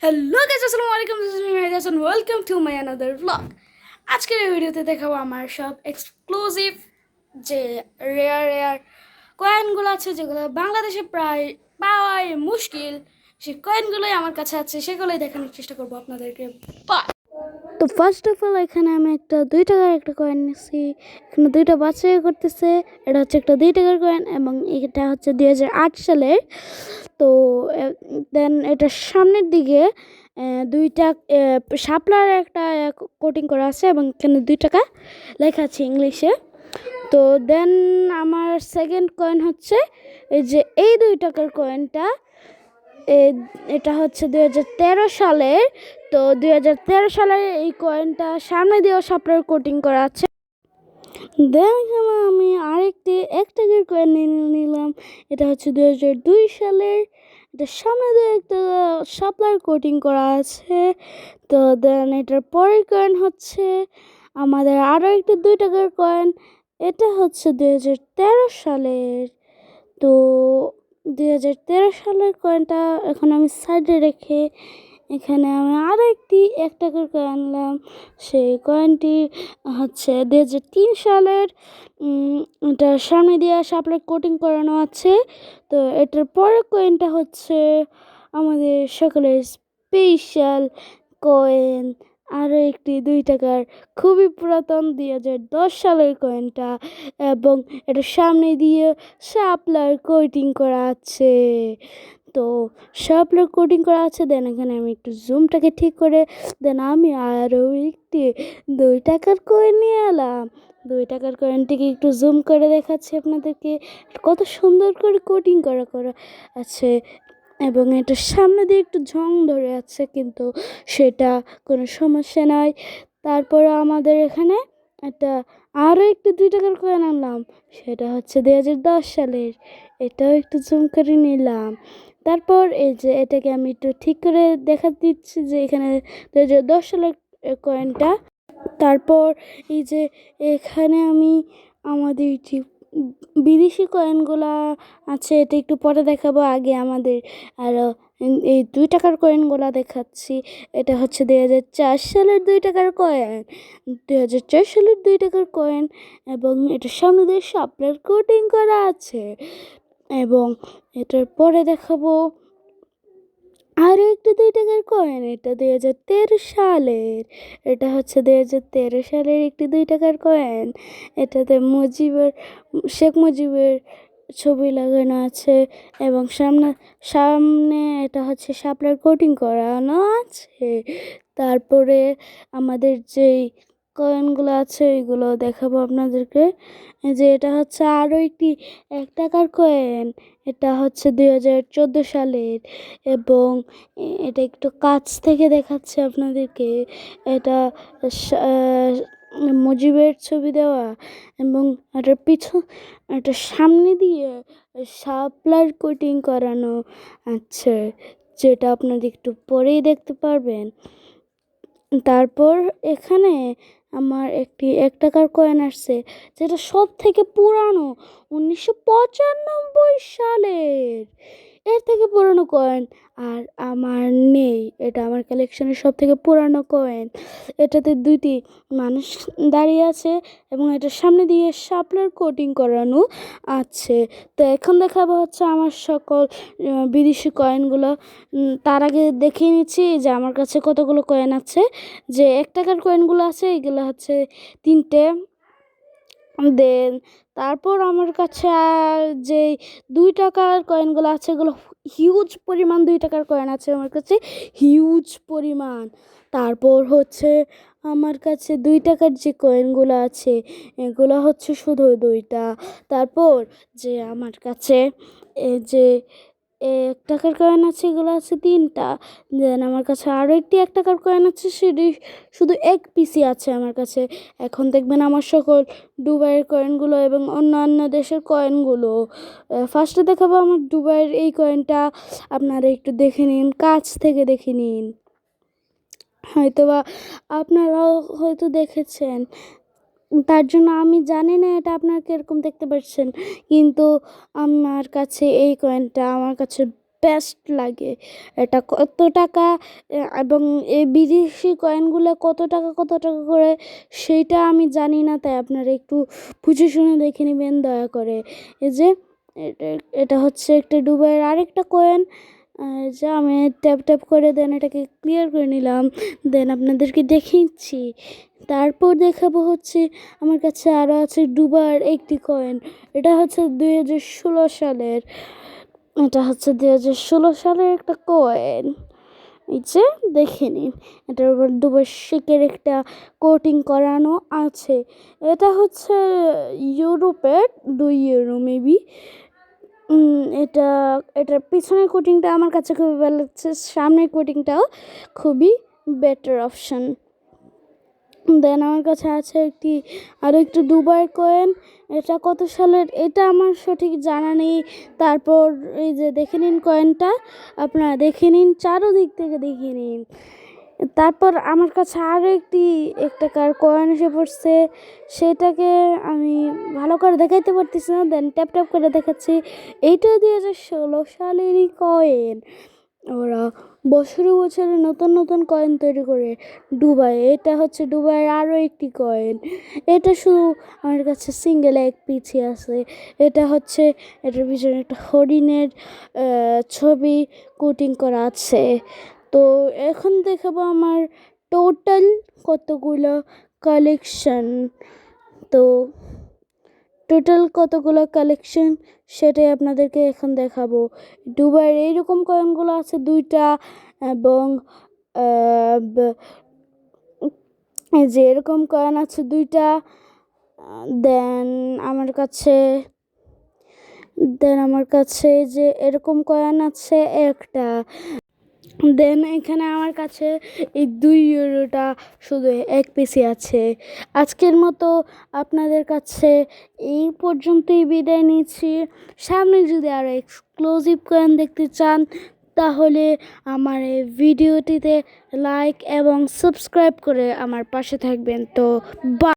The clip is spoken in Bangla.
হ্যালো গাইস, আসসালামু আলাইকুম। This is Mehedi welcome to my another blog. আজকের এই ভিডিওতে দেখাবো আমার সব এক্সক্লুসিভ যে রেয়ার রেয়ার কয়েনগুলো আছে, যেগুলো বাংলাদেশে প্রায় পাওয়াই মুশকিল। সেই কয়েনগুলোই আমার কাছে আছে, সেগুলোই দেখানোর চেষ্টা করবো আপনাদেরকে। তো ফার্স্ট অফ অল এখানে আমি একটা 2 টাকার একটা কয়েন নিচ্ছি। এখানে দুইটা বাচ্চা করতেছে। এটা হচ্ছে একটা 2 টাকার কয়েন এবং এটা হচ্ছে 2008 সালের। তো দেন এটার সামনের দিকে দুইটা শাপলার একটা কোটিং করা আছে এবং এখানে 2 টাকা লেখা আছে ইংলিশে। তো দেন আমার সেকেন্ড কয়েন হচ্ছে এই যে এই 2 টাকার কয়েনটা। এটা হচ্ছে 2013 সালের। তো 2013 সালের এই কয়েনটা সামনে দিয়েও শাপলার কোটিং করা আছে। দেন আমি আরেকটি 1 টাকার কয়েন নিলাম। এটা হচ্ছে 2002 সালের। এটা সামনে দিয়ে একটা শাপলার কোটিং করা আছে। তো দেন এটার পরের কয়েন হচ্ছে আমাদের আরও একটি 2 টাকার কয়েন। এটা হচ্ছে 2013 সালের। তো 2013 সালের কয়েনটা এখন আমি সাইডে রেখে এখানে আমি আরও একটি 1 টাকার কয়েন আনলাম। সেই কয়েনটি হচ্ছে 2003 সালের। এটার সামনে দিয়ে শাপলার কোটিং করানো আছে। তো এটার পরের কয়েনটা হচ্ছে আমাদের সকলের স্পেশাল কয়েন, আরও একটি 2 টাকার খুবই পুরাতন 2010 সালের কয়েনটা এবং এটার সামনে দিয়ে শাপলার কোটিং করা আছে। তো শাপলার কোটিং করা আছে। দেন এখানে আমি একটু জুমটাকে ঠিক করে দেন আমি আরও একটি 2 টাকার কয়েন নিয়ে এলাম। 2 টাকার কয়েনটিকে একটু জুম করে দেখাচ্ছি আপনাদেরকে, কত সুন্দর করে কোটিং করা করা আছে এবং এটার সামনে দিয়ে একটু ঝং ধরে আছে, কিন্তু সেটা কোনো সমস্যা নয়। তারপরে আমাদের এখানে একটা আরও একটি 2 টাকার কয়েন আনলাম। সেটা হচ্ছে 2010 সালের। এটাও একটু জুম করে নিলাম। তারপর এই যে এটাকে আমি একটু ঠিক করে দেখা দিচ্ছি যে এখানে 2010 সালের কয়েনটা। তারপর এই যে এখানে আমি আমাদের যে বিদেশি কয়েনগুলা আছে এটা একটু পরে দেখাবো, আগে আমাদের আরও এই 2 টাকার কয়েনগুলা দেখাচ্ছি। এটা হচ্ছে 2004 সালের 2 টাকার কয়েন। 2004 সালের 2 টাকার কয়েন এবং এটার সামনে দিয়ে শাপলার কোটিং করা আছে। এবং এটার পরে দেখাবো আরও একটি 2 টাকার কয়েন। এটা 2013 সালের। এটা হচ্ছে 2013 সালের একটি 2 টাকার কয়েন। এটাতে শেখ মুজিবের ছবি লাগানো আছে এবং সামনে সামনে এটা হচ্ছে শাপলার কোটিং করানো আছে। তারপরে আমাদের যেই কয়েনগুলো আছে এগুলো দেখাবো আপনাদেরকে। যে এটা হচ্ছে আরও একটি 1 টাকার কয়েন। এটা হচ্ছে 2014 সালের এবং এটা একটু কাছ থেকে দেখাচ্ছে আপনাদেরকে। এটা মুজিবের ছবি দেওয়া এবং এটার এটার সামনে দিয়ে শাপলার কোটিং করানো আছে, যেটা আপনারা একটু পরেই দেখতে পারবেন। তারপর এখানে আমার একটি 1 টাকার কয়েন আসছে, যেটা সব থেকে পুরানো, 1995 সালের। এর থেকে পুরানো কয়েন আর আমার নেই। এটা আমার কালেকশনের সব থেকে পুরানো কয়েন। এটাতে 2টি মানুষ দাঁড়িয়ে আছে এবং এটার সামনে দিয়ে শাপলার কোটিং করানো আছে। তো এখন দেখাবো হচ্ছে আমার সকল বিদেশি কয়েনগুলো। তার আগে দেখিয়ে নিচ্ছি যে আমার কাছে কতগুলো কয়েন আছে। যে 1 টাকার কয়েনগুলো আছে এগুলো হচ্ছে 3টে। দেন তারপর আমার কাছে যে 2 টাকার কয়েনগুলো আছে এগুলো হিউজ পরিমাণ 2 টাকার কয়েন আছে আমার কাছে, হিউজ পরিমাণ। তারপর হচ্ছে আমার কাছে 2 টাকার যে কয়েনগুলো আছে এগুলো হচ্ছে শুধু 2টা। তারপর যে আমার কাছে যে 1 টাকার কয়েন আছে এগুলো আছে 3টা। দেন আমার কাছে আরও একটি 1 টাকার কয়েন আছে, সেটি শুধু 1 পিসই আছে আমার কাছে। এখন দেখবেন আমার সকল দুবাইয়ের কয়েনগুলো এবং অন্যান্য দেশের কয়েনগুলো। ফার্স্টে দেখাবো আমার দুবাইয়ের এই কয়েনটা। আপনারা একটু দেখে নিন, কাছ থেকে দেখে নিন। হয়তোবা আপনারাও হয়তো দেখেছেন, তার জন্য আমি জানি না এটা আপনারা কীরকম দেখতে পাচ্ছেন, কিন্তু আমার কাছে এই কয়েনটা আমার কাছে বেস্ট লাগে। এটা কত টাকা এবং এই বিদেশি কয়েনগুলো কত টাকা করে সেইটা আমি জানি না, তাই আপনারা একটু বুঝে শুনে দেখে নেবেন দয়া করে। এই যে এটা এটা হচ্ছে একটা দুবাইয়ের আরেকটা কয়েন, যা আমি ট্যাপ করে দেন এটাকে ক্লিয়ার করে নিলাম, দেন আপনাদেরকে দেখিয়েছি। তারপর দেখাবো হচ্ছে আমার কাছে আরও আছে দুবাইয়ের একটি কয়েন। এটা হচ্ছে 2016 সালের, এটা হচ্ছে 2016 সালের একটা কয়েন। এই যে দেখে নিন, এটার উপর দুবাই শিকের একটা কোটিং করানো আছে। এটা হচ্ছে ইউরোপের 2 ইউরো মেবি। এটার পিছনের কোটিংটা আমার কাছে খুবই ভালো লাগছে, সামনের কোটিংটাও খুবই বেটার অপশান। দেন আমার কাছে আছে আরও একটি দুবাইয়ের কয়েন। এটা কত সালের এটা আমার সঠিক জানা নেই। তারপর এই যে দেখে নিন কয়েনটা, আপনারা দেখে নিন, চারোদিক থেকে দেখে নিন। তারপর আমার কাছে আরও একটা কয়েন এসে পড়ছে, সেটাকে আমি ভালো করে দেখাইতে পারতেছি না, দেন ট্যাপ করে দেখাচ্ছি। এইটা 2016 সালেরই কয়েন। ওরা বছরে নতুন কয়েন তৈরি করে দুবাই। এটা হচ্ছে দুবাইয়ের আরও একটি কয়েন। এটা শুধু আমার কাছে সিঙ্গেল এক পিসি আছে। এটার পিছনে একটা হরিণের ছবি কোটিং করা আছে। তো এখন দেখাবো আমার টোটাল কতগুলো কালেকশন। তো কালেকশন সেটাই আপনাদেরকে এখন দেখাবো। দুবাইয়ের এইরকম কয়েনগুলো আছে 2টা, এবং এই যে এরকম কয়েন আছে 2টা। দেন আমার কাছে যে এরকম কয়েন আছে একটা। দেন এখানে আমার কাছে এই 2 ইউরোটা শুধু এক পিসি আছে। আজকের মতো আপনাদের কাছে এই পর্যন্তই বিদায় নিচ্ছি। সামনে যদি আরও এক্সক্লুসিভ কয়েন দেখতে চান তাহলে আমার এই ভিডিওটিতে লাইক এবং সাবস্ক্রাইব করে আমার পাশে থাকবেন। তো